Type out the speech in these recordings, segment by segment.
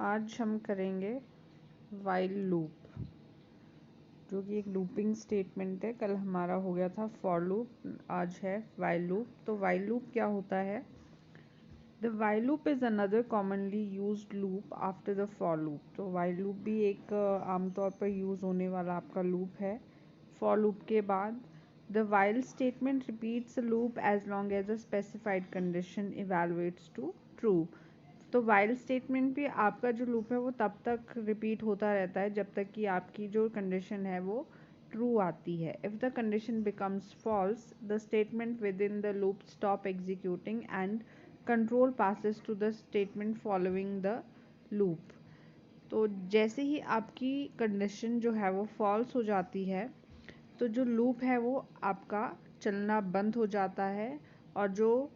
आज हम करेंगे वाइल लूप, जो कि एक लूपिंग स्टेटमेंट है। कल हमारा हो गया था फॉर लूप, आज है वाइल लूप। तो वाइल लूप क्या होता है? The while loop is another commonly used loop after the for loop. तो वाइल लूप भी एक आमतौर पर यूज़ होने वाला आपका लूप है फॉर लूप के बाद। The while statement repeats a loop as long as a specified condition evaluates to true. तो वाइल स्टेटमेंट भी आपका जो लूप है वो तब तक रिपीट होता रहता है जब तक कि आपकी जो कंडीशन है वो ट्रू आती है। If the condition becomes false, the statement within the loop stop executing and control passes to the statement following the loop. तो जैसे ही आपकी कंडीशन जो है वो फॉल्स हो जाती है, तो जो लूप है वो आपका चलना बंद हो जाता है, और जो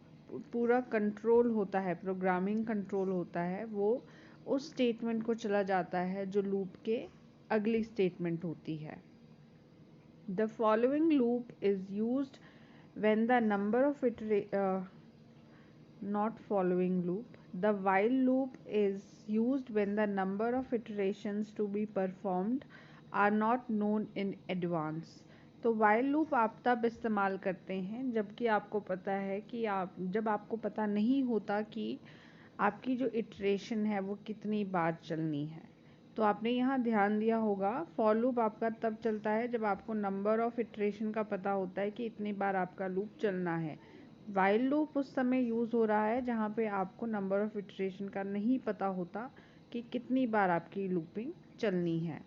पूरा कंट्रोल होता है, प्रोग्रामिंग कंट्रोल होता है, वो उस स्टेटमेंट को चला जाता है जो लूप के अगली स्टेटमेंट होती है। The following loop is used when the number of not following loop. The while loop is used when the number of iterations to be performed are not known in advance. तो while loop आप तब इस्तेमाल करते हैं जबकि आपको पता है कि जब आपको पता नहीं होता कि आपकी जो इटरेशन है वो कितनी बार चलनी है। तो आपने यहाँ ध्यान दिया होगा, फॉर लूप आपका तब चलता है जब आपको नंबर ऑफ इटरेशन का पता होता है कि इतनी बार आपका लूप चलना है। वाइल लूप उस समय यूज़ हो रहा है जहाँ पे आपको नंबर ऑफ इटरेशन का नहीं पता होता कि कितनी बार आपकी लूपिंग चलनी है।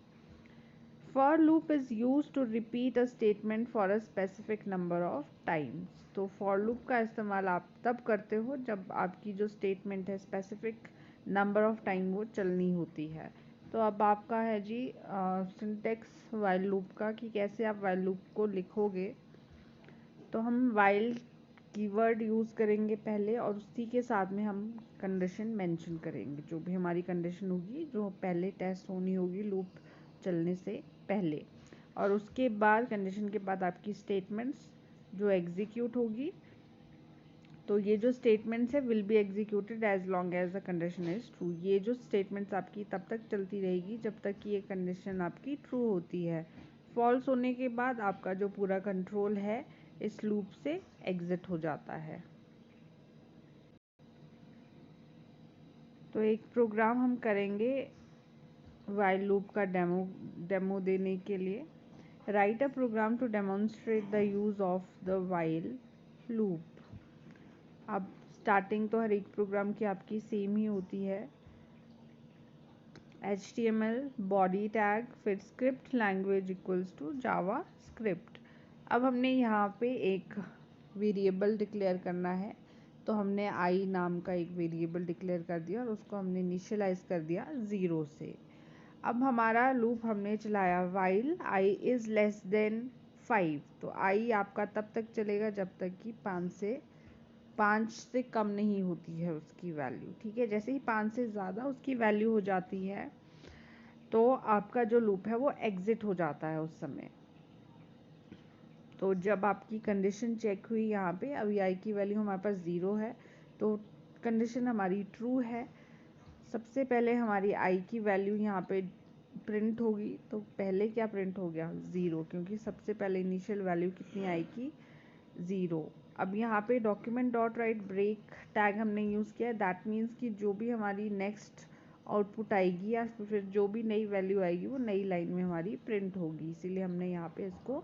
For loop is use to repeat a statement for a specific number of times. तो फॉर लूप का इस्तेमाल आप तब करते हो जब आपकी जो स्टेटमेंट है स्पेसिफिक नंबर ऑफ टाइम वो चलनी होती है। तो अब आपका है जी सिंटेक्स वाइल लूप का, कि कैसे आप वाइल लूप को लिखोगे। तो हम वाइल कीवर्ड यूज़ करेंगे पहले, और उसी के साथ में हम कंडीशन मेंशन करेंगे। जो भी हमारी कंडीशन होगी, जो पहले टेस्ट होनी होगी लूप चलने से पहले, और उसके बाद कंडीशन के बाद आपकी स्टेटमेंट्स जो एग्जीक्यूट होगी। तो ये जो स्टेटमेंट्स है will be executed as long as the condition is true. ये जो स्टेटमेंट्स आपकी तब तक चलती रहेगी जब तक कि ये कंडीशन आपकी ट्रू होती है। फॉल्स होने के बाद आपका जो पूरा कंट्रोल है इस लूप से एग्जिट हो जाता है। तो एक प्रोग्राम हम करेंगे वाइल लूप का डेमो देने के लिए। Write a program to demonstrate the use of the while loop. अब स्टार्टिंग तो हर एक प्रोग्राम की आपकी सेम ही होती है। HTML बॉडी टैग, फिर script language equals to JavaScript. अब हमने यहाँ पे एक वेरिएबल डिक्लेयर करना है, तो हमने आई नाम का एक वेरिएबल डिक्लेयर कर दिया और उसको हमने इनिशियलाइज कर दिया 0 से। अब हमारा लूप हमने चलाया while I is less then 5। तो आई आपका तब तक चलेगा जब तक कि 5 से कम नहीं होती है उसकी वैल्यू। ठीक है, जैसे ही 5 से ज़्यादा उसकी वैल्यू हो जाती है तो आपका जो लूप है वो एग्जिट हो जाता है उस समय। तो जब आपकी कंडीशन चेक हुई यहाँ पे, अभी आई की वैल्यू हमारे पास 0 है, तो कंडीशन हमारी ट्रू है। सबसे पहले हमारी आई की वैल्यू यहाँ पे प्रिंट होगी। तो पहले क्या प्रिंट हो गया? 0, क्योंकि सबसे पहले इनिशियल वैल्यू कितनी आई की? 0। अब यहाँ पे document dot write break tag हमने यूज़ किया। दैट मीन्स कि जो भी हमारी नेक्स्ट आउटपुट आएगी या फिर जो भी नई वैल्यू आएगी वो नई लाइन में हमारी प्रिंट होगी, इसीलिए हमने यहाँ पे इसको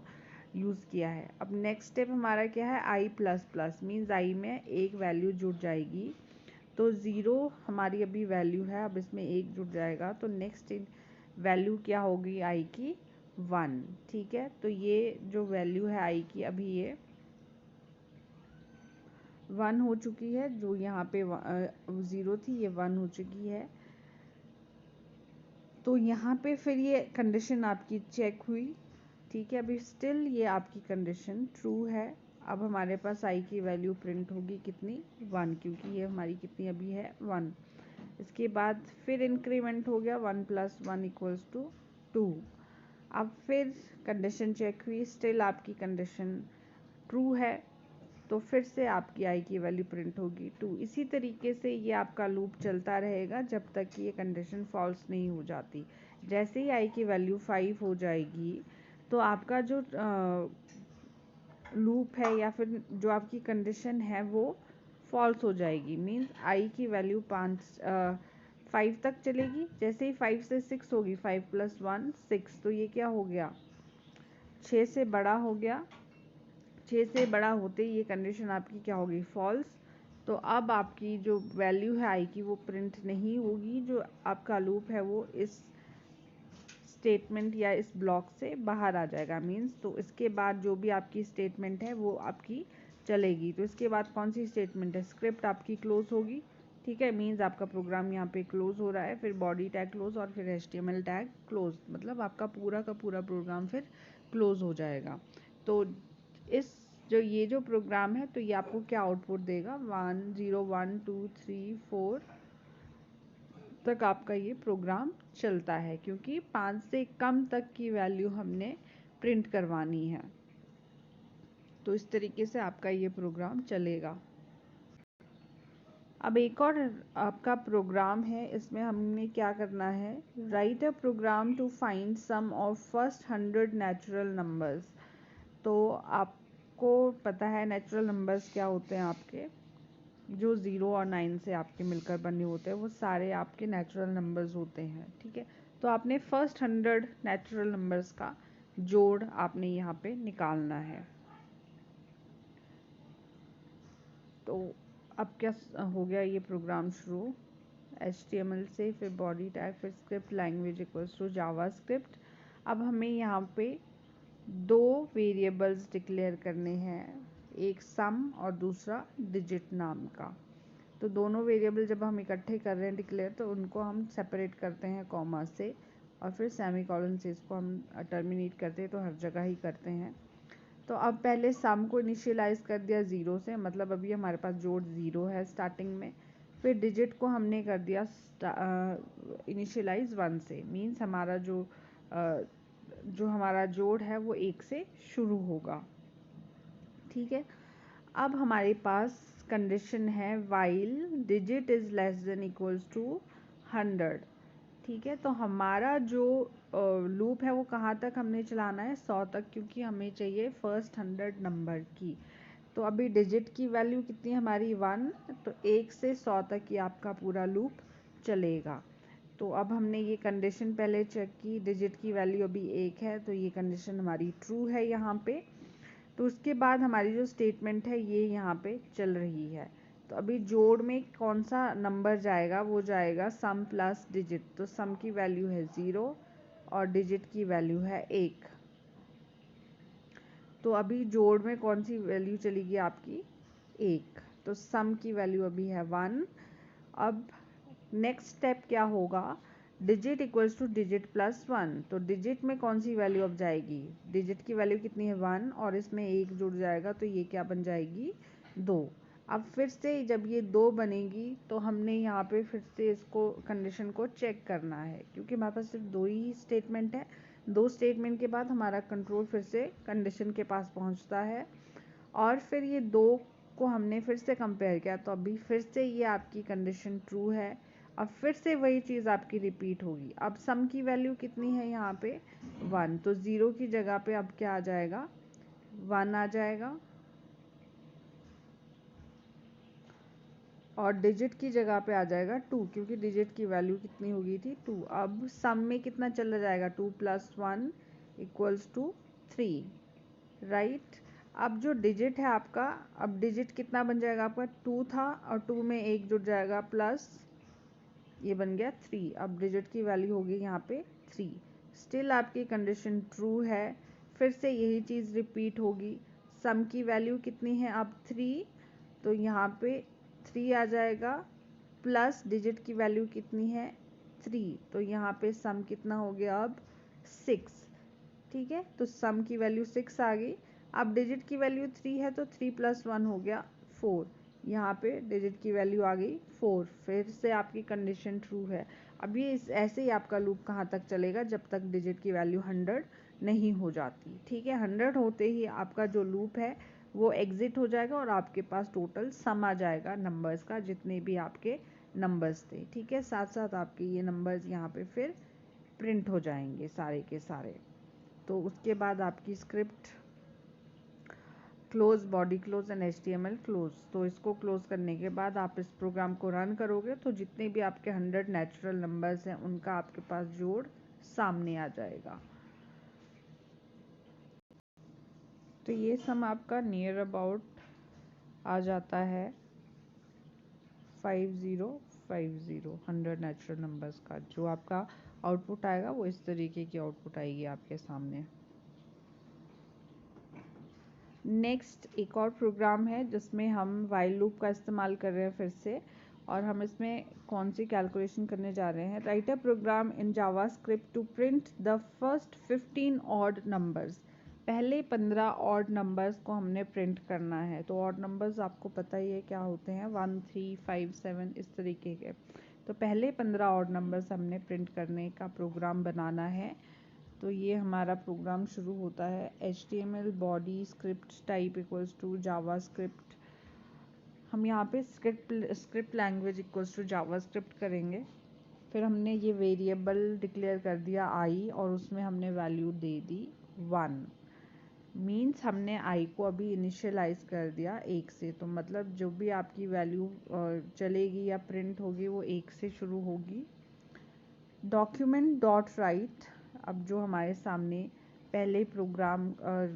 यूज़ किया है। अब नेक्स्ट स्टेप हमारा क्या है? आई प्लस प्लस मीन्स आई में एक वैल्यू जुड़ जाएगी। तो 0 हमारी अभी वैल्यू है, अब इसमें एक जुड़ जाएगा, तो नेक्स्ट वैल्यू क्या होगी आई की? 1। ठीक है, तो ये जो वैल्यू है आई की अभी ये 1 हो चुकी है। जो यहाँ पे 0 थी ये 1 हो चुकी है। तो यहाँ पे फिर ये कंडीशन आपकी चेक हुई। ठीक है, अभी स्टिल ये आपकी कंडीशन ट्रू है। अब हमारे पास आई की वैल्यू प्रिंट होगी कितनी? 1, क्योंकि ये हमारी कितनी अभी है? 1। इसके बाद फिर इंक्रीमेंट हो गया 1 + 1 = 2। अब फिर कंडीशन चेक हुई, स्टिल आपकी कंडीशन ट्रू है। तो फिर से आपकी आई की वैल्यू प्रिंट होगी 2। इसी तरीके से ये आपका लूप चलता रहेगा जब तक कि ये कंडीशन फॉल्स नहीं हो जाती। जैसे ही आई की वैल्यू 5 हो जाएगी तो आपका जो लूप है या फिर जो आपकी कंडीशन है वो फॉल्स हो जाएगी। मीन्स आई की वैल्यू 5 तक चलेगी। जैसे ही 5 से 6 होगी, 5 + 1 6, तो ये क्या हो गया, 6 से बड़ा हो गया। 6 से बड़ा होते ही ये कंडीशन आपकी क्या होगी, फॉल्स। तो अब आपकी जो वैल्यू है आई की वो प्रिंट नहीं होगी। जो आपका लूप है वो इस स्टेटमेंट या इस ब्लॉक से बाहर आ जाएगा। मीन्स तो इसके बाद जो भी आपकी स्टेटमेंट है वो आपकी चलेगी। तो इसके बाद कौन सी स्टेटमेंट है, स्क्रिप्ट आपकी क्लोज होगी। ठीक है, मीन्स आपका प्रोग्राम यहाँ पे क्लोज हो रहा है, फिर बॉडी टैग क्लोज और फिर HTML टैग क्लोज, मतलब आपका पूरा का पूरा प्रोग्राम फिर क्लोज हो जाएगा। तो इस ये जो प्रोग्राम है तो ये आपको क्या आउटपुट देगा, 1 0 1 2 3 4 तक आपका ये प्रोग्राम चलता है, क्योंकि 5 से कम तक की वैल्यू हमने प्रिंट करवानी है। तो इस तरीके से आपका ये प्रोग्राम चलेगा। अब एक और आपका प्रोग्राम है, इसमें हमने क्या करना है, write a program to find sum of first 100 natural numbers. तो आपको पता है नेचुरल नंबर्स क्या होते हैं, आपके जो 0 और 9 से आपके मिलकर बने होते हैं वो सारे आपके नेचुरल नंबर्स होते हैं। ठीक है, तो आपने फर्स्ट 100 नेचुरल नंबर्स का जोड़ आपने यहाँ पे निकालना है। तो अब क्या हो गया, ये प्रोग्राम शुरू HTML से, फिर बॉडी टैग, फिर script language equals to JavaScript. अब हमें यहाँ पे 2 वेरिएबल्स डिक्लेयर करने हैं, एक सम और दूसरा डिजिट नाम का। तो दोनों वेरिएबल जब हम इकट्ठे कर रहे हैं डिक्लेयर, तो उनको हम सेपरेट करते हैं कॉमा से, और फिर सेमीकोलन से इसको हम टर्मिनेट करते हैं, तो हर जगह ही करते हैं। तो अब पहले सम को इनिशियलाइज कर दिया 0 से, मतलब अभी हमारे पास जोड़ 0 है स्टार्टिंग में। फिर डिजिट को हमने कर दिया इनिशियलाइज 1 से। मीन्स हमारा जो हमारा जोड़ है वो 1 से शुरू होगा। ठीक है, अब हमारे पास कंडीशन है while digit is less than equals to 100। ठीक है, तो हमारा जो लूप है वो कहाँ तक हमने चलाना है, 100 तक, क्योंकि हमें चाहिए फर्स्ट 100 नंबर की। तो अभी डिजिट की वैल्यू कितनी है हमारी, 1, तो 1 से 100 तक ये आपका पूरा लूप चलेगा। तो अब हमने ये कंडीशन पहले चेक की, डिजिट की वैल्यू अभी 1 है, तो ये कंडीशन हमारी ट्रू है यहाँ पे। तो उसके बाद हमारी जो स्टेटमेंट है ये यहाँ पे चल रही है। तो अभी जोड़ में कौन सा नंबर जाएगा, वो जाएगा सम प्लस डिजिट। तो सम की वैल्यू है 0 और डिजिट की वैल्यू है 1। तो अभी जोड़ में कौन सी वैल्यू चलेगी आपकी, 1। तो सम की वैल्यू अभी है 1। अब नेक्स्ट स्टेप क्या होगा, digit equals two digit plus 1। तो डिजिट में कौन सी वैल्यू अब जाएगी, डिजिट की वैल्यू कितनी है 1, और इसमें 1 जुड़ जाएगा तो ये क्या बन जाएगी, 2। अब फिर से जब ये 2 बनेगी तो हमने यहाँ पे फिर से इसको कंडीशन को चेक करना है, क्योंकि हमारे पास सिर्फ 2 ही स्टेटमेंट है। 2 स्टेटमेंट के बाद हमारा कंट्रोल फिर से कंडीशन के पास पहुँचता है, और फिर ये 2 को हमने फिर से कंपेयर किया, तो अभी फिर से ये आपकी कंडीशन ट्रू है। अब फिर से वही चीज़ आपकी रिपीट होगी। अब सम की वैल्यू कितनी है यहाँ पे, 1, तो 0 की जगह पे अब क्या आ जाएगा, 1 आ जाएगा, और डिजिट की जगह पे आ जाएगा 2, क्योंकि डिजिट की वैल्यू कितनी हो गई थी, 2। अब सम में कितना चला जाएगा, 2 + 1 इक्वल्स टू 3, राइट। अब जो डिजिट है आपका, अब डिजिट कितना बन जाएगा आपका, 2 था, और 2 में 1 जुड़ जाएगा, प्लस ये बन गया 3। अब डिजिट की वैल्यू होगी यहाँ पे 3। स्टिल आपकी कंडीशन ट्रू है, फिर से यही चीज़ रिपीट होगी। सम की वैल्यू कितनी है अब, 3, तो यहाँ पे 3 आ जाएगा, प्लस डिजिट की वैल्यू कितनी है, 3, तो यहाँ पे सम कितना हो गया अब, 6। ठीक है, तो सम की वैल्यू 6 आ गई। अब डिजिट की वैल्यू 3 है, तो 3 + 1 हो गया 4। यहाँ पे डिजिट की वैल्यू आ गई 4, फिर से आपकी कंडीशन ट्रू है। अब ये ऐसे ही आपका लूप कहाँ तक चलेगा, जब तक डिजिट की वैल्यू 100 नहीं हो जाती। ठीक है, 100 होते ही आपका जो लूप है वो एग्जिट हो जाएगा और आपके पास टोटल सम आ जाएगा नंबर्स का, जितने भी आपके नंबर्स थे। ठीक है, साथ साथ आपके ये नंबर्स यहाँ पे फिर प्रिंट हो जाएंगे सारे के सारे। तो उसके बाद आपकी script close, body close and HTML close. तो इसको क्लोज करने के बाद आप इस प्रोग्राम को रन करोगे तो जितने भी आपके 100 नेचुरल नंबर्स हैं उनका आपके पास जोड़ सामने आ जाएगा। तो ये सम आपका नियर अबाउट आ जाता है 5050, 100 नेचुरल नंबर्स का जो आपका आउटपुट आएगा वो इस तरीके की आउटपुट आएगी आपके सामने। नेक्स्ट एक और प्रोग्राम है जिसमें हम वाइल लूप का इस्तेमाल कर रहे हैं फिर से, और हम इसमें कौन सी कैलकुलेशन करने जा रहे हैं। Write a program in JavaScript to print the first 15 odd numbers. पहले 15 ऑड नंबर्स को हमने प्रिंट करना है। तो ऑड नंबर्स आपको पता ही है क्या होते हैं, 1 3 5 7 इस तरीके के। तो पहले 15 ऑड नंबर्स हमने प्रिंट करने का प्रोग्राम बनाना है। तो ये हमारा प्रोग्राम शुरू होता है HTML body script type equals to JavaScript. हम यहाँ पे script language equals to JavaScript करेंगे। फिर हमने ये वेरिएबल डिक्लेयर कर दिया i और उसमें हमने वैल्यू दे दी 1। मीन्स हमने i को अभी इनिशियलाइज कर दिया 1 से। तो मतलब जो भी आपकी वैल्यू चलेगी या प्रिंट होगी वो 1 से शुरू होगी। डॉक्यूमेंट डॉट राइट, अब जो हमारे सामने पहले प्रोग्राम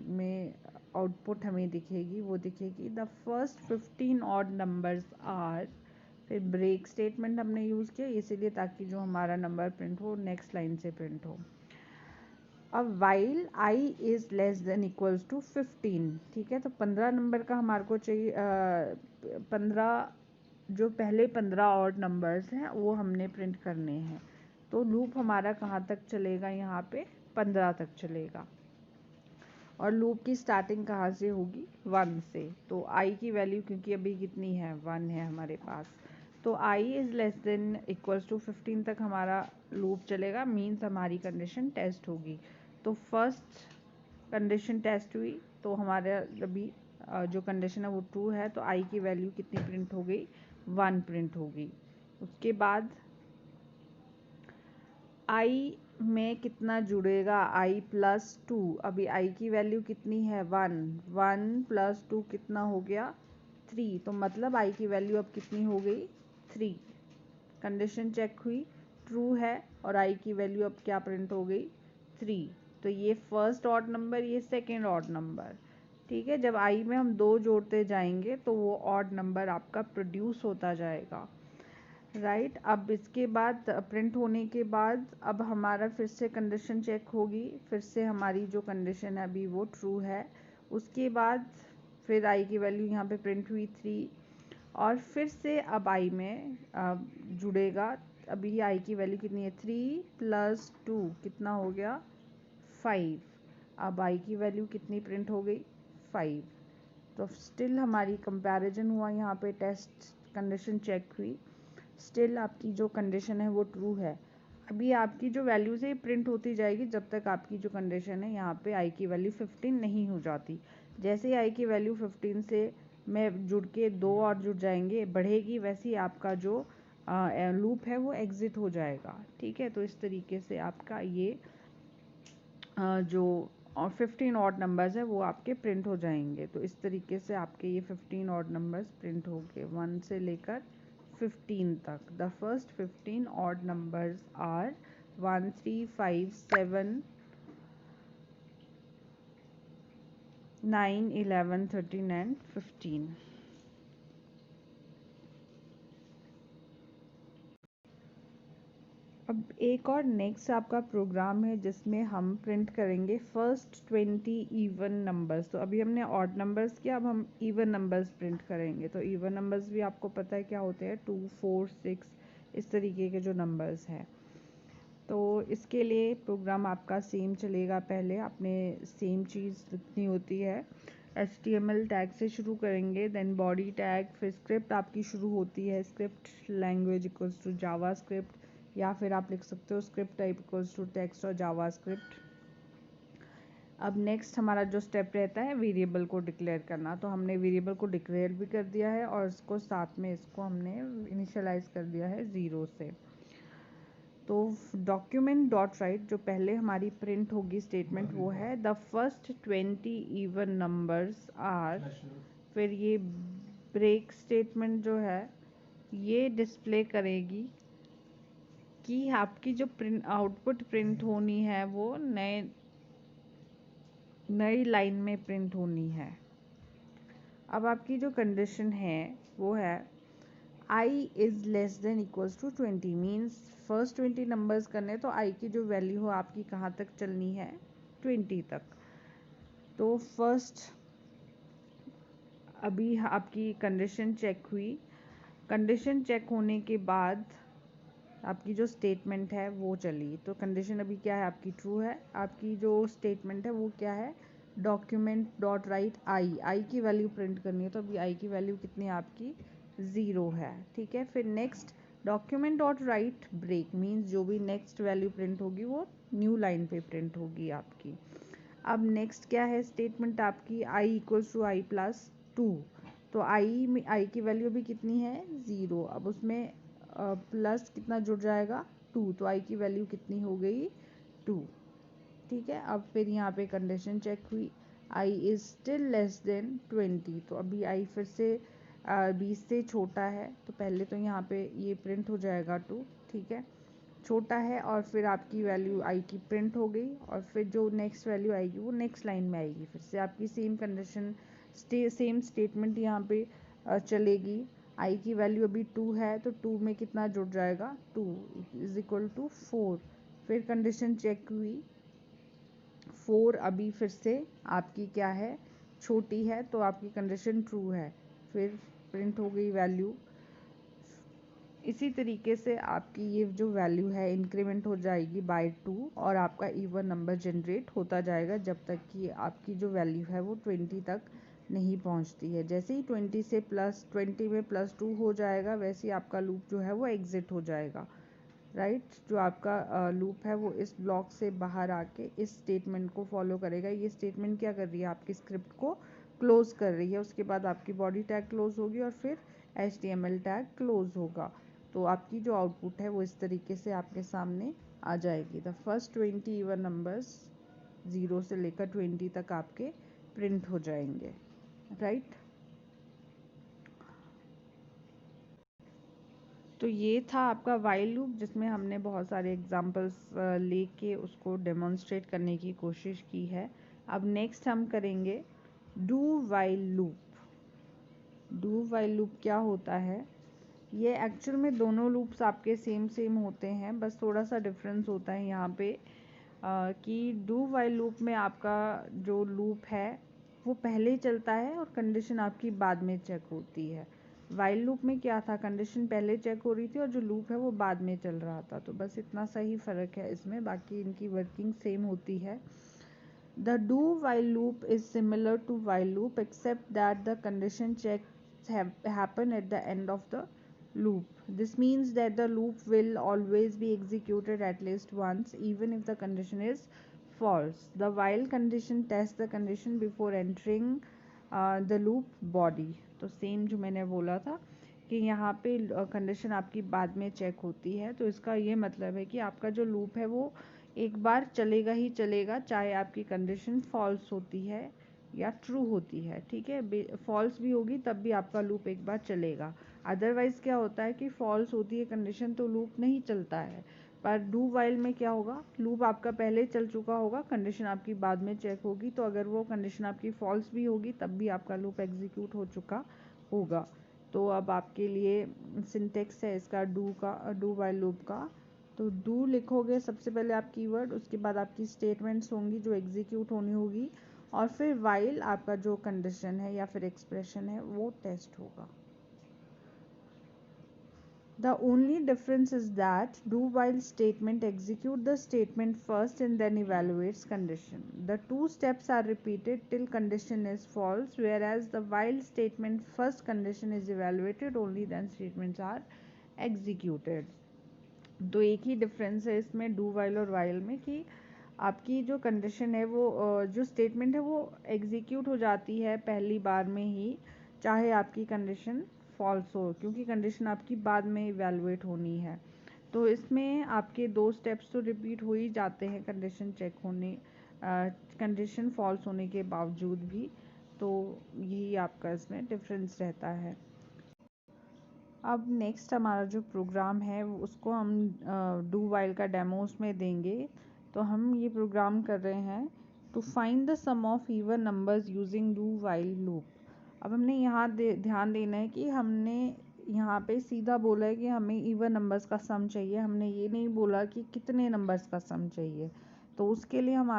में आउटपुट हमें दिखेगी वो दिखेगी the first 15 odd numbers are. फिर ब्रेक स्टेटमेंट हमने यूज़ किया इसीलिए ताकि जो हमारा नंबर प्रिंट हो नेक्स्ट लाइन से प्रिंट हो। अब while i is less than equals to 15। ठीक है, तो 15 नंबर का हमारे को चाहिए 15, जो पहले 15 ऑड नंबर्स हैं वो हमने प्रिंट करने हैं। तो लूप हमारा कहाँ तक चलेगा, यहाँ पे 15 तक चलेगा। और लूप की स्टार्टिंग कहाँ से होगी, 1 से। तो i की वैल्यू क्योंकि अभी कितनी है, 1 है हमारे पास। तो i is less than equals to 15 तक हमारा लूप चलेगा। मीन्स हमारी कंडीशन टेस्ट होगी। तो फर्स्ट कंडीशन टेस्ट हुई तो हमारे अभी जो कंडीशन है वो ट्रू है। तो i की वैल्यू कितनी प्रिंट हो गई, 1 प्रिंट हो गई। उसके बाद i में कितना जुड़ेगा, i प्लस 2। अभी i की वैल्यू कितनी है, 1। 1 प्लस 2 कितना हो गया, 3। तो मतलब i की वैल्यू अब कितनी हो गई, 3। कंडीशन चेक हुई, ट्रू है, और i की वैल्यू अब क्या प्रिंट हो गई, 3। तो ये फर्स्ट ऑड नंबर, ये सेकेंड ऑड नंबर। ठीक है, जब i में हम 2 जोड़ते जाएंगे तो वो ऑड नंबर आपका प्रोड्यूस होता जाएगा। राइट, अब इसके बाद प्रिंट होने के बाद अब हमारा फिर से कंडीशन चेक होगी। फिर से हमारी जो कंडीशन है अभी वो ट्रू है। उसके बाद फिर i की वैल्यू यहाँ पे प्रिंट हुई 3, और फिर से अब i में जुड़ेगा। अभी i की वैल्यू कितनी है, 3 प्लस 2 कितना हो गया, 5। अब i की वैल्यू कितनी प्रिंट हो गई, 5। तो स्टिल हमारी कंपैरिजन हुआ, यहाँ पे टेस्ट कंडीशन चेक हुई, स्टिल आपकी जो कंडीशन है वो ट्रू है। अभी आपकी जो वैल्यूज़ है प्रिंट होती जाएगी जब तक आपकी जो कंडीशन है यहाँ पे i की वैल्यू 15 नहीं हो जाती। जैसे ही i की वैल्यू 15 से में जुड़ के 2 और जुड़ जाएंगे, बढ़ेगी, वैसे ही आपका जो लूप है वो एग्जिट हो जाएगा। ठीक है, तो इस तरीके से आपका ये जो 15 ऑड नंबर्स है वो आपके प्रिंट हो जाएंगे। तो इस तरीके से आपके ये 15 ऑड नंबर्स प्रिंट हो गए 1 से लेकर 15 तक। The first 15 odd numbers are 1 3 5 7 9 11 13 and 15। अब एक और नेक्स्ट आपका प्रोग्राम है जिसमें हम प्रिंट करेंगे फर्स्ट 20 इवन नंबर्स। तो अभी हमने ऑड नंबर्स किया, अब हम इवन नंबर्स प्रिंट करेंगे। तो इवन नंबर्स भी आपको पता है क्या होते हैं, 2 4 6 इस तरीके के जो नंबर्स हैं। तो इसके लिए प्रोग्राम आपका सेम चलेगा। पहले आपने सेम चीज़ लिखनी होती है, HTML टैग से शुरू करेंगे, देन बॉडी टैग, फिर स्क्रिप्ट आपकी शुरू होती है script language equals to JavaScript, या फिर आप लिख सकते हो script type equals to text और जावा स्क्रिप्ट। अब नेक्स्ट हमारा जो स्टेप रहता है वेरिएबल को डिक्लेयर करना। तो हमने वेरिएबल को डिक्लेयर भी कर दिया है और इसको साथ में इसको हमने इनिशियलाइज कर दिया है 0 से। तो डॉक्यूमेंट डॉट राइट जो पहले हमारी प्रिंट होगी स्टेटमेंट वो है the first 20 even numbers are, फिर ये ब्रेक स्टेटमेंट जो है ये डिस्प्ले करेगी कि आपकी जो प्रिंट आउटपुट प्रिंट होनी है वो नई लाइन में प्रिंट होनी है। अब आपकी जो कंडीशन है वो है i is less than equals to 20, means first 20 numbers करने तो i की जो वैल्यू हो आपकी कहाँ तक चलनी है 20 तक। तो फर्स्ट अभी आपकी कंडीशन चेक हुई, कंडीशन चेक होने के बाद आपकी जो स्टेटमेंट है वो चली। तो कंडीशन अभी क्या है आपकी ट्रू है, आपकी जो स्टेटमेंट है वो क्या है डॉक्यूमेंट डॉट राइट आई की वैल्यू प्रिंट करनी है। तो अभी आई की वैल्यू कितनी है आपकी 0 है, ठीक है। फिर next document dot write break means जो भी नेक्स्ट वैल्यू प्रिंट होगी वो न्यू लाइन पे प्रिंट होगी आपकी। अब नेक्स्ट क्या है स्टेटमेंट आपकी आई इक्वल्स टू आई प्लस 2। तो आई में आई की वैल्यू भी कितनी है 0, अब उसमें प्लस कितना जुड़ जाएगा 2, तो आई की वैल्यू कितनी हो गई 2, ठीक है। अब फिर यहाँ पे कंडीशन चेक हुई I is still less than 20, तो अभी आई फिर से 20 से छोटा है, तो पहले तो यहाँ पे ये प्रिंट हो जाएगा 2, ठीक है, छोटा है। और फिर आपकी वैल्यू आई की प्रिंट हो गई और फिर जो नेक्स्ट वैल्यू आएगी वो नेक्स्ट लाइन में आएगी, फिर से आपकी सेम कंडीशन सेम स्टेटमेंट यहाँ पे चलेगी। आई की वैल्यू अभी 2 है तो 2 में कितना जुड़ जाएगा 2 इज इक्वल टू 4, फिर कंडीशन चेक हुई 4 अभी फिर से आपकी क्या है छोटी है तो आपकी कंडीशन ट्रू है, फिर प्रिंट हो गई वैल्यू। इसी तरीके से आपकी ये जो वैल्यू है इंक्रीमेंट हो जाएगी बाय 2 और आपका इवन नंबर जनरेट होता जाएगा जब तक कि आपकी जो वैल्यू है वो 20 तक नहीं पहुंचती है। जैसे ही 20 से प्लस 20 में प्लस 2 हो जाएगा वैसे ही आपका लूप जो है वो एग्जिट हो जाएगा, राइट। जो आपका लूप है वो इस ब्लॉक से बाहर आके इस स्टेटमेंट को फॉलो करेगा। ये स्टेटमेंट क्या कर रही है आपकी स्क्रिप्ट को क्लोज कर रही है, उसके बाद आपकी बॉडी टैग क्लोज होगी और फिर HTML टैग क्लोज होगा। तो आपकी जो आउटपुट है वो इस तरीके से आपके सामने आ जाएगी। द फर्स्ट 20 इवन नंबर्स 0 से लेकर 20 तक आपके प्रिंट हो जाएंगे, राइट। तो ये था आपका वाइल लूप जिसमें हमने बहुत सारे एग्जांपल्स लेके उसको डेमोन्स्ट्रेट करने की कोशिश की है। अब नेक्स्ट हम करेंगे do while loop. Do while loop क्या होता है, ये एक्चुअल में दोनों लूप्स आपके सेम होते हैं, बस थोड़ा सा डिफरेंस होता है यहाँ पे कि डू वाइल लूप में आपका जो लूप है वो पहले चलता है और कंडीशन आपकी बाद में चेक होती है। वाइल लूप में क्या था कंडीशन पहले चेक हो रही थी और जो लूप है वो बाद में चल रहा था। तो बस इतना सा ही फ़र्क है इसमें, बाकी इनकी वर्किंग सेम होती है। The do while loop is similar to while loop except that the condition checks happen at the end of the loop. This means that the loop will always be executed at least once even if the condition is false. The while condition tests the condition before entering the loop body. तो same जो मैंने बोला था कि यहाँ पे condition आपकी बाद में चेक होती है, तो इसका ये मतलब है कि आपका जो लूप है वो एक बार चलेगा ही चलेगा, चाहे आपकी कंडीशन फॉल्स होती है या ट्रू होती है, ठीक है। फॉल्स भी होगी तब भी आपका लूप एक बार चलेगा। अदरवाइज क्या होता है कि फॉल्स होती है कंडीशन तो लूप नहीं चलता है। पर डू वाइल में क्या होगा, लूप आपका पहले चल चुका होगा, कंडीशन आपकी बाद में चेक होगी, तो अगर वो कंडीशन आपकी फॉल्स भी होगी तब भी आपका लूप एग्जीक्यूट हो चुका होगा। तो अब आपके लिए सिंटेक्स है इसका डू वाइल लूप का। तो डू लिखोगे सबसे पहले आप कीवर्ड, उसके बाद आपकी स्टेटमेंट्स होंगी जो एग्जीक्यूट होनी होगी, और फिर वाइल आपका जो कंडीशन है या फिर एक्सप्रेशन है वो टेस्ट होगा। The only difference is that do while statement execute the statement first and then evaluates condition. The two steps are repeated till condition is false, whereas the while statement first condition is evaluated only then statements are executed. तो एक ही difference है इसमें do while और while में कि आपकी जो condition है वो जो स्टेटमेंट है वो एग्जीक्यूट हो जाती है पहली बार में ही, चाहे आपकी कंडीशन फॉल्स हो, क्योंकि कंडीशन आपकी बाद में इवैल्यूएट होनी है। तो इसमें आपके 2 स्टेप्स तो रिपीट हो ही जाते हैं कंडीशन चेक होने, कंडीशन फॉल्स होने के बावजूद भी। तो यही आपका इसमें डिफरेंस रहता है। अब नेक्स्ट हमारा जो प्रोग्राम है उसको हम डू वाइल का डेमो उसमें देंगे। तो हम ये प्रोग्राम कर रहे हैं to find the sum of even numbers using do while loop. अब हमने यहाँ ध्यान देना है कि हमने यहाँ पे सीधा बोला है कि हमें इवन नंबर्स का सम चाहिए, हमने ये नहीं बोला कि कितने नंबर्स का सम चाहिए। तो उसके लिए हम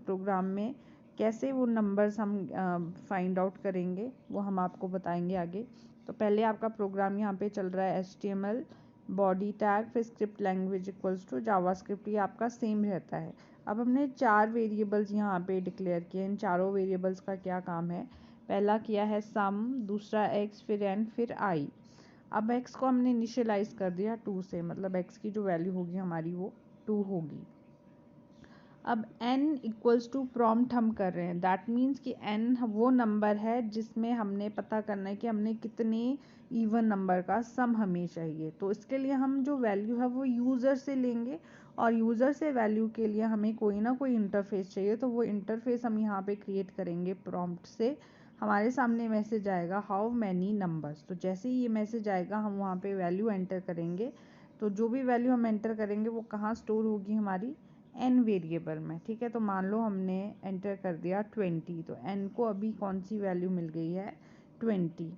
प्रोग्राम में कैसे वो नंबर्स हम फाइंड आउट करेंगे वो हम आपको बताएंगे आगे। तो पहले आपका प्रोग्राम यहाँ पे चल रहा है HTML बॉडी टैग फिर script language equals to JavaScript, ये आपका सेम रहता है। अब हमने 4 वेरिएबल्स यहाँ पे डिक्लेयर किए। इन चारों वेरिएबल्स का क्या काम है, पहला किया है सम, दूसरा x, फिर n, फिर i। अब x को हमने इनिशियलाइज कर दिया 2 से, मतलब x की जो वैल्यू होगी हमारी वो 2 होगी। अब n इक्वल्स टू प्रॉम्प्ट हम कर रहे हैं, दैट मीन्स कि n वो नंबर है जिसमें हमने पता करना है कि हमने कितने इवन नंबर का सम हमें चाहिए। तो इसके लिए हम जो वैल्यू है वो यूज़र से लेंगे, और यूज़र से वैल्यू के लिए हमें कोई ना कोई इंटरफेस चाहिए। तो वो इंटरफेस हम यहाँ पे क्रिएट करेंगे प्रॉम्प्ट से। हमारे सामने मैसेज आएगा हाउ मैनी नंबर्स। तो जैसे ही ये मैसेज आएगा हम वहाँ पे वैल्यू एंटर करेंगे। तो जो भी वैल्यू हम एंटर करेंगे वो कहाँ स्टोर होगी, हमारी n वेरिएबल में। ठीक है, तो मान लो हमने एंटर कर दिया 20, तो n को अभी कौन सी वैल्यू मिल गई है, 20।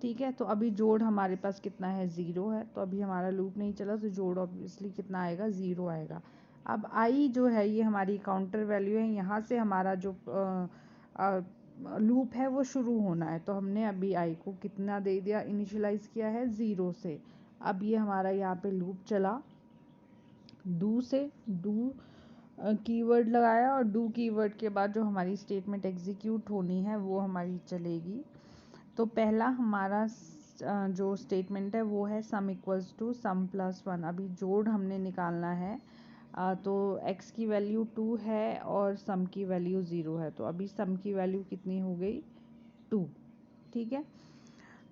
ठीक है, तो अभी जोड़ हमारे पास कितना है, 0 है। तो अभी हमारा लूप नहीं चला, तो जोड़ ऑब्वियसली कितना आएगा, 0 आएगा। अब i जो है ये हमारी काउंटर वैल्यू है, यहाँ से हमारा जो लूप है वो शुरू होना है। तो हमने अभी i को कितना दे दिया, इनिशियलाइज किया है 0 से। अब ये हमारा यहाँ पे लूप चला डू से, डू कीवर्ड लगाया, और डू कीवर्ड के बाद जो हमारी स्टेटमेंट एग्जीक्यूट होनी है वो हमारी चलेगी। तो पहला हमारा जो स्टेटमेंट है वो है sum equals to sum plus 1। अभी जोड़ हमने निकालना है। तो x की वैल्यू 2 है और सम की वैल्यू 0 है। तो अभी सम की वैल्यू कितनी हो गई, 2। ठीक है,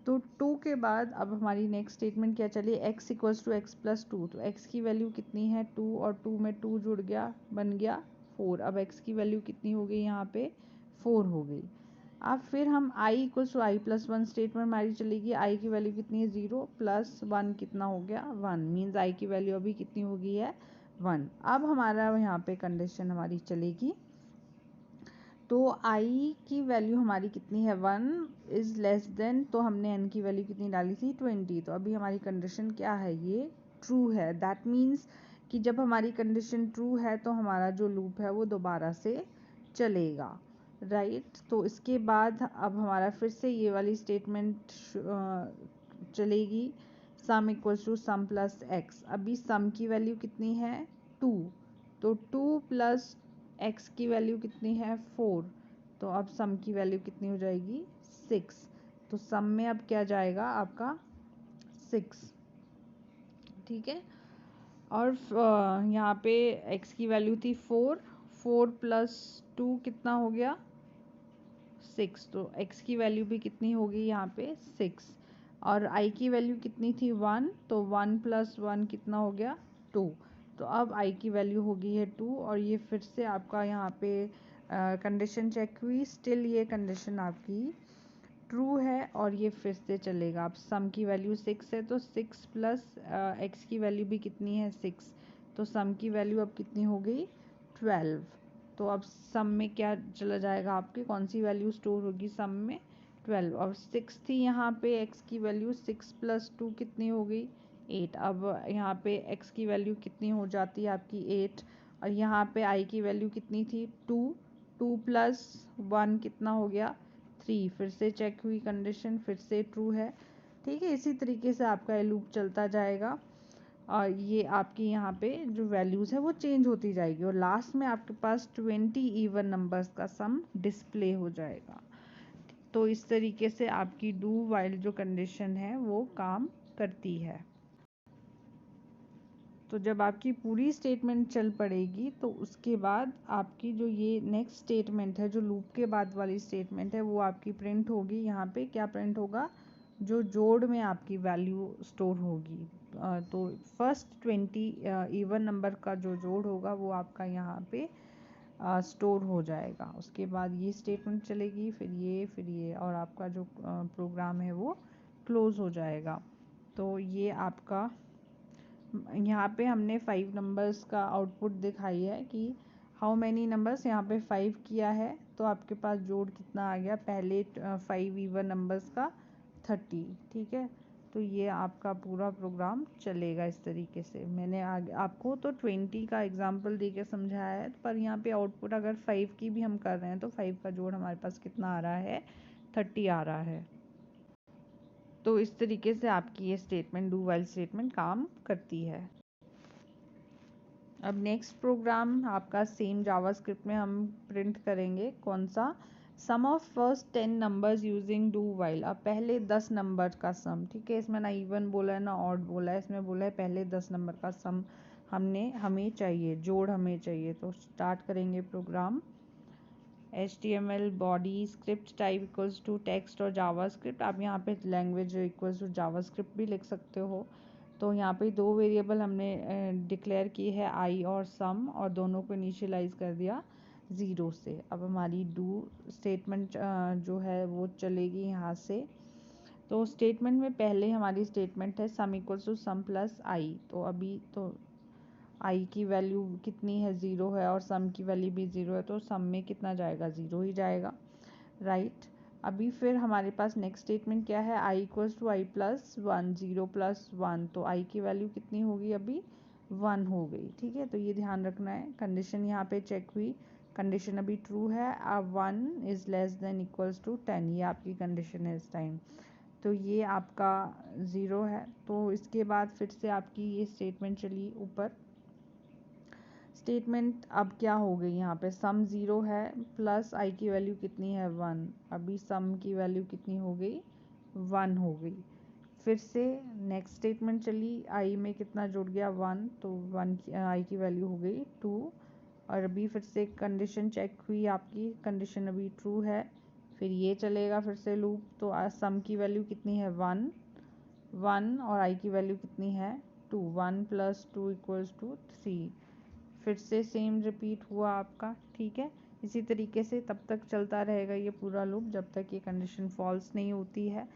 तो 2 के बाद अब हमारी नेक्स्ट स्टेटमेंट क्या चली, x equals to x plus 2। तो x की वैल्यू कितनी है, 2, और 2 में 2 जुड़ गया, बन गया 4। अब x की वैल्यू कितनी हो गई यहाँ पे, 4 हो गई। अब फिर हम i equals to I plus 1 statement हमारी चलेगी। i की वैल्यू कितनी है, 0 प्लस 1 कितना हो गया, 1, मीन्स i की वैल्यू अभी कितनी हो गई है, 1। अब हमारा यहाँ पे कंडीशन हमारी चलेगी। तो i की वैल्यू हमारी कितनी है, 1 इज़ लेस देन, तो हमने n की वैल्यू कितनी डाली थी, 20। तो अभी हमारी कंडीशन क्या है, ये ट्रू है। दैट मीन्स कि जब हमारी कंडीशन ट्रू है तो हमारा जो लूप है वो दोबारा से चलेगा, राइट। तो इसके बाद अब हमारा फिर से ये वाली स्टेटमेंट चलेगी, sum equals to sum plus x. अभी सम की वैल्यू कितनी है, 2। तो 2 प्लस x की वैल्यू कितनी है, 4। तो अब सम की वैल्यू कितनी हो जाएगी, 6। तो सम में अब क्या जाएगा आपका, 6। ठीक है, और यहाँ पे x की वैल्यू थी 4, 4 प्लस 2 कितना हो गया, 6। तो x की वैल्यू भी कितनी होगी यहाँ पे, 6। और i की वैल्यू कितनी थी, 1। तो 1 प्लस 1 कितना हो गया, 2। तो अब i की वैल्यू होगी है 2, और ये फिर से आपका यहाँ पे कंडीशन चेक हुई, स्टिल ये कंडीशन आपकी ट्रू है, और ये फिर से चलेगा। अब सम की वैल्यू 6 है, तो 6 प्लस x की वैल्यू भी कितनी है, 6। तो सम की वैल्यू अब कितनी हो गई, 12। तो अब सम में क्या चला जाएगा, आपकी कौन सी वैल्यू स्टोर होगी सम में, 12। और 6 थी यहाँ पे x की वैल्यू, 6 प्लस 2 कितनी हो गई, 8। अब यहाँ पे x की वैल्यू कितनी हो जाती है आपकी, 8। और यहाँ पे i की वैल्यू कितनी थी, 2। 2 प्लस 1 कितना हो गया, 3। फिर से चेक हुई कंडीशन, फिर से ट्रू है। ठीक है, इसी तरीके से आपका ये लूप चलता जाएगा, और ये आपकी यहाँ पे जो वैल्यूज़ है वो चेंज होती जाएगी, और लास्ट में आपके पास 20 इवन नंबर्स का सम डिस्प्ले हो जाएगा। तो इस तरीके से आपकी डू वाइल जो कंडीशन है वो काम करती है। तो जब आपकी पूरी स्टेटमेंट चल पड़ेगी तो उसके बाद आपकी जो ये नेक्स्ट स्टेटमेंट है, जो लूप के बाद वाली स्टेटमेंट है, वो आपकी प्रिंट होगी। यहाँ पे क्या प्रिंट होगा? जो जोड़ में आपकी वैल्यू स्टोर होगी। तो फर्स्ट 20 इवन नंबर का जो जोड़ होगा वो आपका यहाँ पे स्टोर हो जाएगा। उसके बाद ये स्टेटमेंट चलेगी, फिर ये और आपका जो प्रोग्राम है वो क्लोज हो जाएगा। तो ये आपका यहाँ पे हमने 5 नंबर्स का आउटपुट दिखाई है कि हाउ मैनी नंबर्स, यहाँ पे 5 किया है तो आपके पास जोड़ कितना आ गया? पहले 5 इवन नंबर्स का 30। ठीक है, तो ये आपका पूरा प्रोग्राम चलेगा इस तरीके से। मैंने आगे आपको तो 20 का एग्जांपल दे के समझाया है, पर यहाँ पे आउटपुट अगर 5 की भी हम कर रहे हैं तो 5 का जोड़ हमारे पास कितना आ रहा है? 30 आ रहा है। तो इस तरीके से आपकी ये स्टेटमेंट, डू वाइल स्टेटमेंट काम करती है। अब नेक्स्ट प्रोग्राम आपका सेम जावास्क्रिप्ट में हम प्रिंट करेंगे। कौन सा? Sum of first 10 numbers using do while. अब पहले 10 नंबर का सम, ठीक है, इसमें ना इवन बोला है ना ऑड बोला है, इसमें बोला है पहले 10 नंबर का सम हमें चाहिए, जोड़ हमें चाहिए। तो स्टार्ट करेंगे program. HTML body script type equals to text और जावास्क्रिप्ट। आप यहाँ पे लैंग्वेज इक्वल्स टू जावास्क्रिप्ट भी लिख सकते हो। तो यहाँ पे 2 वेरिएबल हमने डिक्लेयर की है, आई और सम, और दोनों को इनिशियलाइज कर दिया 0 से। अब हमारी डू स्टेटमेंट जो है वो चलेगी यहाँ से। तो स्टेटमेंट में पहले हमारी स्टेटमेंट है sum equals to sum plus I. तो अभी तो आई की वैल्यू कितनी है? 0 है, और सम की वैल्यू भी 0 है, तो सम में कितना जाएगा? 0 ही जाएगा, राइट। अभी फिर हमारे पास नेक्स्ट स्टेटमेंट क्या है? I equals to I plus 1, 0 plus 1, तो आई की वैल्यू कितनी होगी? अभी 1 हो गई। ठीक है, तो ये ध्यान रखना है। कंडीशन यहाँ पे चेक हुई, कंडीशन अभी ट्रू है। अब 1 is less than equals to 10, ये आपकी कंडीशन है इस टाइम। तो ये आपका 0 है। तो इसके बाद फिर से आपकी ये स्टेटमेंट चली ऊपर। स्टेटमेंट अब क्या हो गई? यहाँ पे सम 0 है, प्लस आई की वैल्यू कितनी है? 1। अभी सम की वैल्यू कितनी हो गई? 1 हो गई। फिर से नेक्स्ट स्टेटमेंट चली, आई में कितना जुड़ गया? 1, तो 1 की आई की वैल्यू हो गई 2। और अभी फिर से कंडीशन चेक हुई, आपकी कंडीशन अभी ट्रू है। फिर ये चलेगा फिर से लूप। तो सम की वैल्यू कितनी है? 1, 1, और आई की वैल्यू कितनी है? 2। 1 प्लस 2 इक्वल्स टू 3। फिर से सेम रिपीट हुआ आपका। ठीक है, इसी तरीके से तब तक चलता रहेगा ये पूरा लूप जब तक ये कंडीशन फॉल्स नहीं होती है।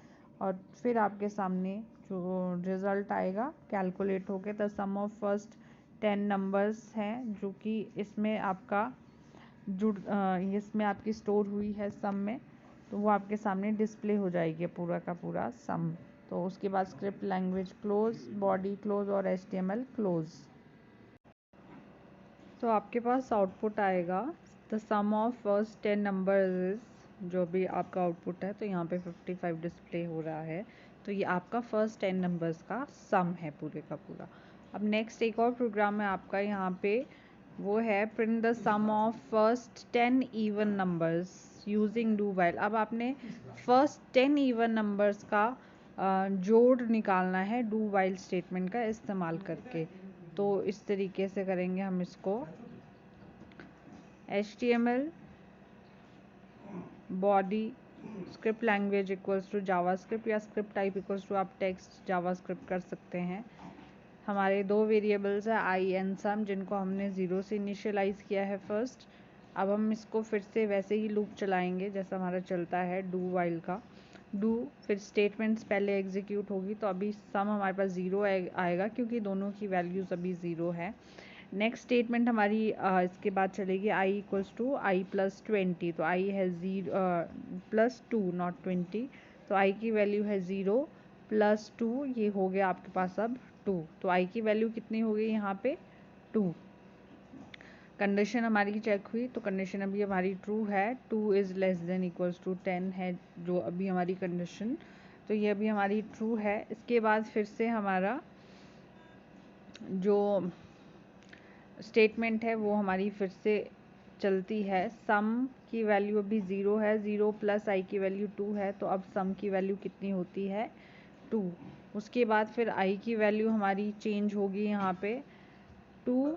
और फिर आपके सामने जो रिज़ल्ट आएगा कैलकुलेट होके the sum of first 10 numbers हैं, जो कि इसमें आपका इसमें आपकी स्टोर हुई है सम में, तो वो आपके सामने डिस्प्ले हो जाएगी पूरा का पूरा सम। तो उसके बाद script language close, body close और HTML क्लोज। तो आपके पास आउटपुट आएगा the sum of first 10 numbers, जो भी आपका आउटपुट है। तो यहाँ पे 55 डिस्प्ले हो रहा है। तो ये आपका फर्स्ट 10 नंबर्स का सम है पूरे का पूरा। अब नेक्स्ट एक और प्रोग्राम है आपका यहाँ पे, वो है print the sum of first 10 even numbers using do while. अब आपने फर्स्ट 10 इवन नंबर्स का जोड़ निकालना है डू वाइल स्टेटमेंट का इस्तेमाल करके। तो इस तरीके से करेंगे हम इसको। HTML body script language equals to JavaScript, या स्क्रिप्ट टाइप इक्वल्स टू आप टेक्स्ट जावास्क्रिप्ट कर सकते हैं। हमारे 2 वेरिएबल्स है आई एंड सम, जिनको हमने 0 से इनिशियलाइज किया है फर्स्ट। अब हम इसको फिर से वैसे ही लूप चलाएंगे जैसा हमारा चलता है डू वाइल का। डू, फिर स्टेटमेंट्स पहले एग्जीक्यूट होगी, तो अभी सम हमारे पास 0 आएगा क्योंकि दोनों की वैल्यूज़ अभी 0 है। नेक्स्ट स्टेटमेंट हमारी इसके बाद चलेगी आई इक्वल्स टू आई प्लस 20। तो आई है 0 प्लस 2, नॉट 20। तो आई की वैल्यू है 0 प्लस 2, ये हो गया आपके पास अब 2। तो आई की वैल्यू कितनी हो गई यहाँ पे? 2। कंडीशन हमारी चेक हुई, तो कंडीशन अभी हमारी ट्रू है। 2 is less than equals to 10 है जो अभी हमारी कंडीशन, तो ये अभी हमारी ट्रू है। इसके बाद फिर से हमारा जो स्टेटमेंट है वो हमारी फिर से चलती है। सम की वैल्यू अभी 0 है, 0 प्लस आई की वैल्यू 2 है, तो अब सम की वैल्यू कितनी होती है? 2। उसके बाद फिर आई की वैल्यू हमारी चेंज होगी यहाँ पे, 2,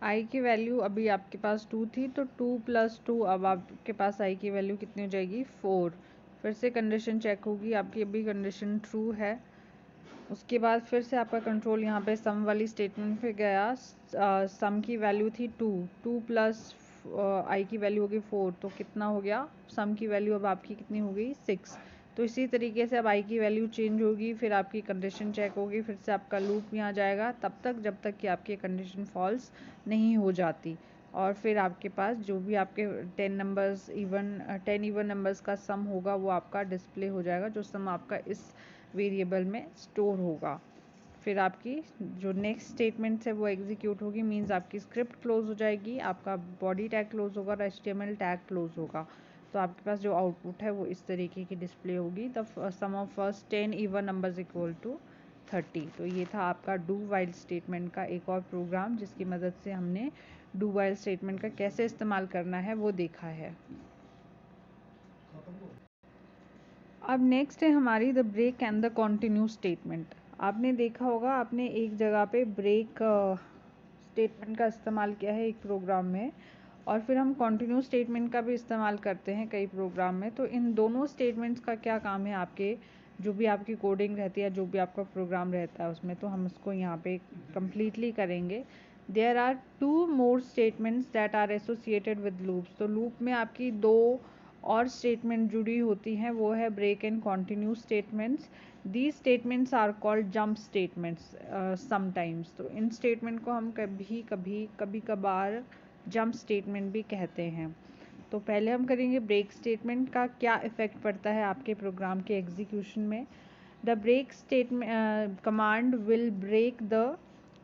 आई की वैल्यू अभी आपके पास 2 थी, तो 2 + 2, अब आपके पास आई की वैल्यू कितनी हो जाएगी 4। फिर से कंडीशन चेक होगी, आपकी अभी कंडीशन ट्रू है। उसके बाद फिर से आपका कंट्रोल यहाँ पे सम वाली स्टेटमेंट पे गया। सम की वैल्यू थी 2, 2 प्लस आई की वैल्यू होगी 4, तो कितना हो गया, सम की वैल्यू अब आपकी कितनी हो गई 6। तो इसी तरीके से अब आई की वैल्यू चेंज होगी, फिर आपकी कंडीशन चेक होगी, फिर से आपका लूप यहाँ जाएगा तब तक जब तक कि आपकी कंडीशन फॉल्स नहीं हो जाती। और फिर आपके पास जो भी आपके 10 नंबर्स इवन नंबर्स का सम होगा वो आपका डिस्प्ले हो जाएगा, जो सम आपका इस वेरिएबल में स्टोर होगा। फिर आपकी जो नेक्स्ट स्टेटमेंट है वो एग्जीक्यूट होगी, मींस आपकी स्क्रिप्ट क्लोज हो जाएगी, आपका बॉडी टैग क्लोज होगा और HTML टैग क्लोज होगा। तो आपके पास जो आउटपुट है वो इस तरीके की डिस्प्ले होगी, the sum of first 10 even numbers equal to 30। तो ये था आपका डू वाइल स्टेटमेंट का एक और प्रोग्राम, जिसकी मदद से हमने डू वाइल स्टेटमेंट का कैसे इस्तेमाल करना है वो देखा है। अब नेक्स्ट है हमारी the break and the continue statement. आपने देखा होगा, आपने एक जगह पे ब्रेक स्टेटमेंट का इस्तेमाल किया है एक प्रोग्राम में, और फिर हम कॉन्टिन्यू स्टेटमेंट का भी इस्तेमाल करते हैं कई प्रोग्राम में। तो इन दोनों स्टेटमेंट्स का क्या काम है, आपके जो भी आपकी कोडिंग रहती है, जो भी आपका प्रोग्राम रहता है उसमें, तो हम उसको यहाँ पे कम्प्लीटली करेंगे। There are 2 more statements that are associated with loops. तो लूप में आपकी 2 और स्टेटमेंट जुड़ी होती हैं, वो है break and continue statements. These statements are called jump statements sometimes. तो इन स्टेटमेंट को हम कभी कभार जंप स्टेटमेंट भी कहते हैं। तो पहले हम करेंगे ब्रेक स्टेटमेंट का क्या इफेक्ट पड़ता है आपके प्रोग्राम के एग्जीक्यूशन में। The break statement command will break the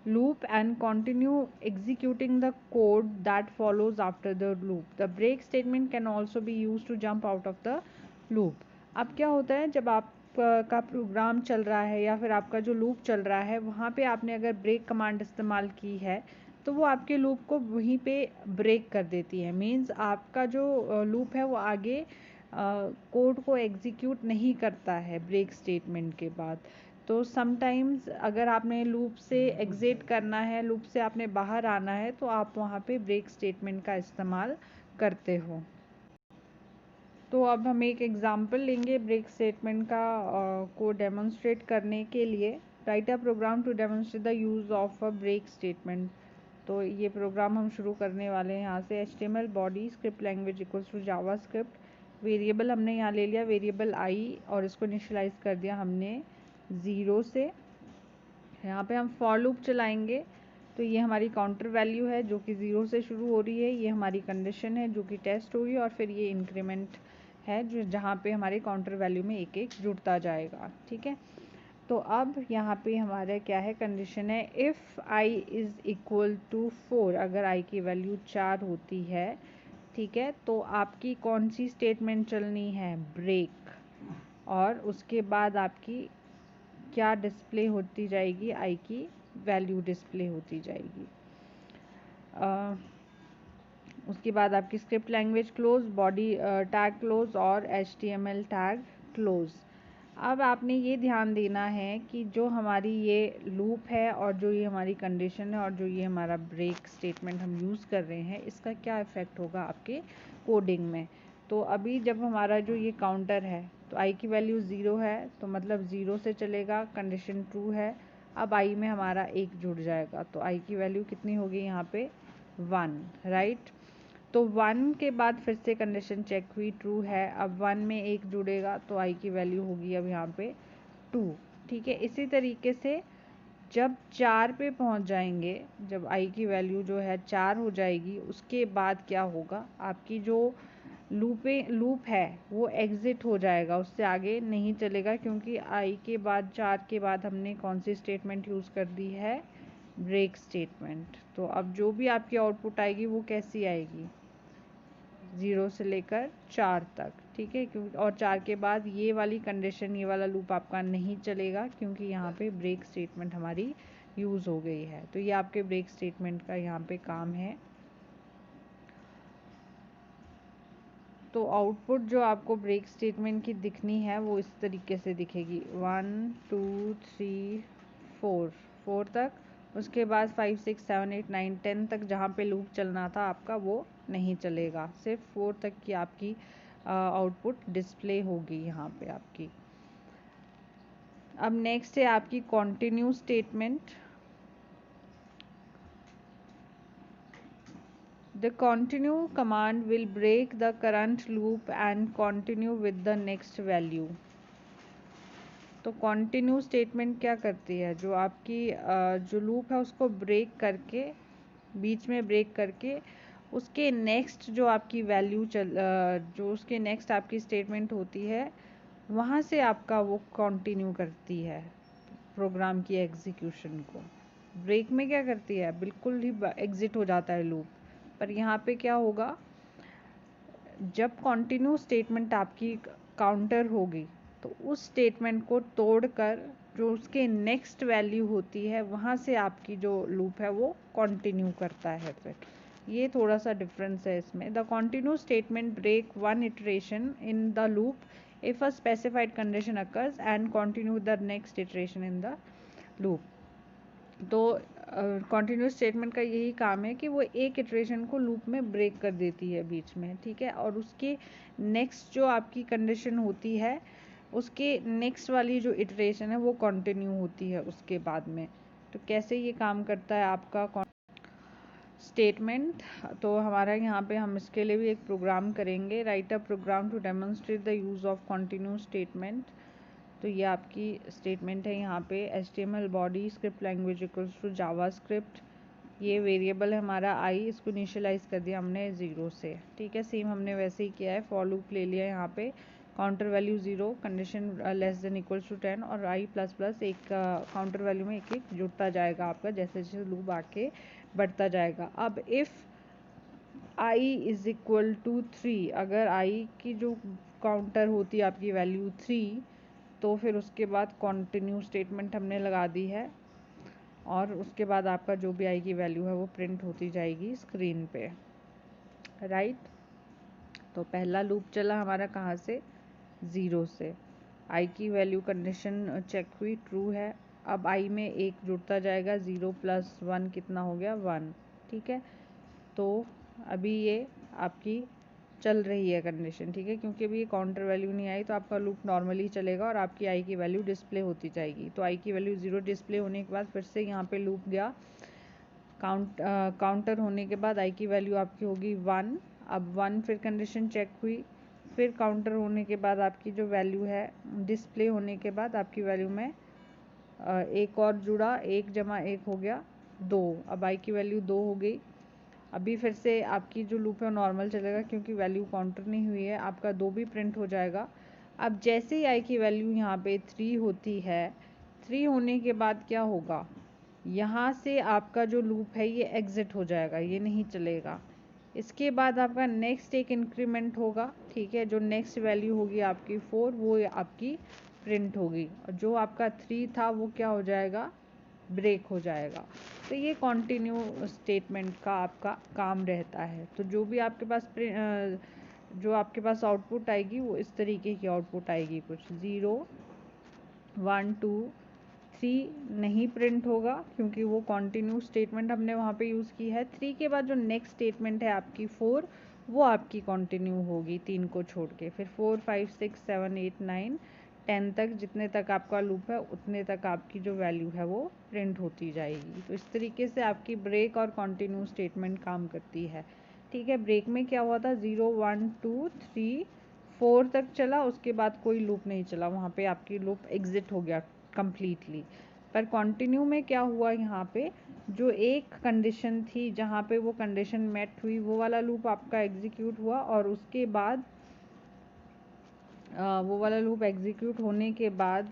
loop and continue executing the code that follows after the loop. The break statement can also be used to jump out of the loop. अब क्या होता है, जब आप का programme चल रहा है या फिर आपका जो लूप चल रहा है, वहाँ पे आपने अगर ब्रेक कमांड इस्तेमाल की है तो वो आपके लूप को वहीं पे ब्रेक कर देती है। मीन्स आपका जो लूप है वो आगे कोड को एग्जीक्यूट नहीं करता है ब्रेक स्टेटमेंट के बाद। तो समटाइम्स अगर आपने लूप से एग्जिट करना है, लूप से आपने बाहर आना है, तो आप वहाँ पे ब्रेक स्टेटमेंट का इस्तेमाल करते हो। तो अब हम एक एग्जांपल लेंगे ब्रेक स्टेटमेंट का को डेमोन्स्ट्रेट करने के लिए। Write a program to demonstrate the use of a break statement. तो ये प्रोग्राम हम शुरू करने वाले हैं यहाँ से। HTML body script language equals to JavaScript. Variable हमने यहाँ ले लिया वेरिएबल आई, और इसको इनिशियलाइज कर दिया हमने 0 से। यहाँ पे हम फॉर लूप चलाएंगे, तो ये हमारी काउंटर वैल्यू है जो कि 0 से शुरू हो रही है, ये हमारी कंडीशन है जो कि टेस्ट होगी, और फिर ये इंक्रीमेंट है जो जहाँ पे हमारे काउंटर वैल्यू में एक एक जुड़ता जाएगा। ठीक है, तो अब यहाँ पे हमारा क्या है, कंडीशन है if i is equal to 4। अगर आई की वैल्यू 4 होती है, ठीक है, तो आपकी कौन सी स्टेटमेंट चलनी है, ब्रेक। और उसके बाद आपकी क्या डिस्प्ले होती जाएगी, आई की वैल्यू डिस्प्ले होती जाएगी। उसके बाद आपकी script language close, body tag close और HTML टैग क्लोज। अब आपने ये ध्यान देना है कि जो हमारी ये लूप है और जो ये हमारी कंडीशन है और जो ये हमारा ब्रेक स्टेटमेंट हम यूज़ कर रहे हैं, इसका क्या इफ़ेक्ट होगा आपके कोडिंग में। तो अभी जब हमारा जो ये काउंटर है, तो आई की वैल्यू 0 है, तो मतलब 0 से चलेगा, कंडीशन ट्रू है। अब आई में हमारा 1 जुड़ जाएगा, तो आई की वैल्यू कितनी होगी यहाँ पे 1, राइट। तो 1 के बाद फिर से कंडीशन चेक हुई, ट्रू है। अब 1 में 1 जुड़ेगा, तो आई की वैल्यू होगी अब यहाँ पे 2। ठीक है, इसी तरीके से जब 4 पे पहुँच जाएंगे, जब आई की वैल्यू जो है 4 हो जाएगी, उसके बाद क्या होगा, आपकी जो लूप है वो एग्जिट हो जाएगा, उससे आगे नहीं चलेगा, क्योंकि आई के बाद 4 के बाद हमने कौन सी स्टेटमेंट यूज़ कर दी है, ब्रेक स्टेटमेंट। तो अब जो भी आपकी आउटपुट आएगी वो कैसी आएगी, 0 से लेकर 4 तक। ठीक है, क्योंकि और 4 के बाद ये वाली कंडीशन, ये वाला लूप आपका नहीं चलेगा, क्योंकि यहाँ पे ब्रेक स्टेटमेंट हमारी यूज़ हो गई है। तो ये आपके ब्रेक स्टेटमेंट का यहाँ पे काम है। तो आउटपुट जो आपको ब्रेक स्टेटमेंट की दिखनी है वो इस तरीके से दिखेगी, 1 2 3 4 4 तक, उसके बाद 5 6 7 8 9 10 तक जहाँ पे लूप चलना था आपका वो नहीं चलेगा, सिर्फ 4 तक की आपकी आउटपुट डिस्प्ले होगी यहाँ पे आपकी। अब नेक्स्ट है आपकी continue statement. The continue command will break the current loop and continue with the next value। तो कंटिन्यू स्टेटमेंट क्या करती है, जो आपकी जो लूप है उसको ब्रेक करके, बीच में ब्रेक करके उसके नेक्स्ट जो आपकी वैल्यू जो उसके नेक्स्ट आपकी स्टेटमेंट होती है वहाँ से आपका वो कंटिन्यू करती है प्रोग्राम की एग्जीक्यूशन को। ब्रेक में क्या करती है, बिल्कुल ही एग्जिट हो जाता है लूप, पर यहाँ पे क्या होगा, जब कंटिन्यू स्टेटमेंट आपकी काउंटर होगी तो उस स्टेटमेंट को तोड़कर जो उसके नेक्स्ट वैल्यू होती है वहाँ से आपकी जो लूप है वो कंटिन्यू करता है। फिर ये थोड़ा सा डिफरेंस है इसमें। The continue statement break one iteration in the loop if a specified condition occurs and continue the next iteration in the loop. तो कंटिन्यूस स्टेटमेंट का यही काम है कि वो एक इटरेशन को लूप में ब्रेक कर देती है बीच में, ठीक है, और उसके नेक्स्ट जो आपकी कंडीशन होती है उसके नेक्स्ट वाली जो इटरेशन है वो कंटिन्यू होती है उसके बाद में। तो कैसे ये काम करता है आपका स्टेटमेंट, तो हमारा यहाँ पे हम इसके लिए भी एक प्रोग्राम करेंगे, write a program to demonstrate the use of continues statement. तो ये आपकी स्टेटमेंट है यहाँ पे, HTML body script language equals to JavaScript. ये वेरिएबल है हमारा आई, इसको इनिशियलाइज कर दिया हमने 0 से, ठीक है। सेम हमने वैसे ही किया है, फॉर लूप ले लिया यहाँ पे, counter value 0, condition less than equals to 10 और आई प्लस प्लस एक काउंटर वैल्यू में एक एक जुड़ता जाएगा आपका जैसे जैसे लूप आके बढ़ता जाएगा। अब if i is equal to 3, अगर आई की जो काउंटर होती है आपकी वैल्यू 3, तो फिर उसके बाद कंटिन्यू स्टेटमेंट हमने लगा दी है और उसके बाद आपका जो भी आई की वैल्यू है वो प्रिंट होती जाएगी स्क्रीन पे, राइट। तो पहला लूप चला हमारा कहाँ से, 0 से, आई की वैल्यू कंडीशन चेक हुई, ट्रू है। अब आई में एक जुड़ता जाएगा, 0 प्लस 1 कितना हो गया, 1, ठीक है। तो अभी ये आपकी चल रही है कंडीशन, ठीक है, क्योंकि अभी ये काउंटर वैल्यू नहीं आई तो आपका लूप नॉर्मली चलेगा और आपकी आई की वैल्यू डिस्प्ले होती जाएगी। तो आई की वैल्यू 0 डिस्प्ले होने के बाद फिर से यहाँ पे लूप गया, काउंटर होने के बाद आई की वैल्यू आपकी होगी 1। अब 1 फिर कंडीशन चेक हुई, फिर काउंटर होने के बाद आपकी जो वैल्यू है डिस्प्ले होने के बाद आपकी वैल्यू में एक और जुड़ा, 1 जमा 1 हो गया 2, अब आई की वैल्यू 2 हो गई। अभी फिर से आपकी जो लूप है नॉर्मल चलेगा क्योंकि वैल्यू काउंटर नहीं हुई है, आपका 2 भी प्रिंट हो जाएगा। अब जैसे ही आई की वैल्यू यहाँ पे 3 होती है, 3 होने के बाद क्या होगा, यहाँ से आपका जो लूप है ये एग्जिट हो जाएगा, ये नहीं चलेगा। इसके बाद आपका नेक्स्ट एक इंक्रीमेंट होगा, ठीक है, जो नेक्स्ट वैल्यू होगी आपकी 4 वो आपकी प्रिंट होगी और जो आपका 3 था वो क्या हो जाएगा, ब्रेक हो जाएगा। तो ये कॉन्टिन्यू स्टेटमेंट का आपका काम रहता है। तो जो भी आपके पास जो आपके पास आउटपुट आएगी वो इस तरीके की आउटपुट आएगी, कुछ 0 1 2 3 नहीं प्रिंट होगा क्योंकि वो कॉन्टिन्यू स्टेटमेंट हमने वहाँ पे यूज़ की है। 3 के बाद जो नेक्स्ट स्टेटमेंट है आपकी 4 वो आपकी कॉन्टिन्यू होगी 3 को छोड़ के, फिर 4 5 6 7 8 9 10 तक, जितने तक आपका लूप है उतने तक आपकी जो वैल्यू है वो प्रिंट होती जाएगी। तो इस तरीके से आपकी ब्रेक और कॉन्टिन्यू स्टेटमेंट काम करती है, ठीक है। ब्रेक में क्या हुआ था, 0 1 2 3 4 तक चला, उसके बाद कोई लूप नहीं चला, वहाँ पे आपकी लूप एग्जिट हो गया कम्प्लीटली। पर कंटिन्यू में क्या हुआ, यहाँ पे जो एक कंडीशन थी जहाँ पे वो कंडीशन मेट हुई वो वाला लूप आपका एग्जीक्यूट हुआ और उसके बाद वो वाला लूप एग्जीक्यूट होने के बाद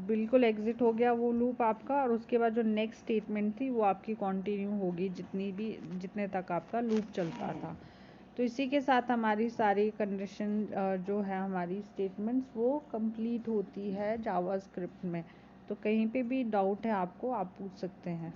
बिल्कुल एग्जिट हो गया वो लूप आपका और उसके बाद जो नेक्स्ट स्टेटमेंट थी वो आपकी कंटिन्यू होगी जितने तक आपका लूप चलता था। तो इसी के साथ हमारी सारी कंडीशन जो है हमारी स्टेटमेंट्स वो कंप्लीट होती है जावास्क्रिप्ट में। तो कहीं पे भी डाउट है आपको, आप पूछ सकते हैं।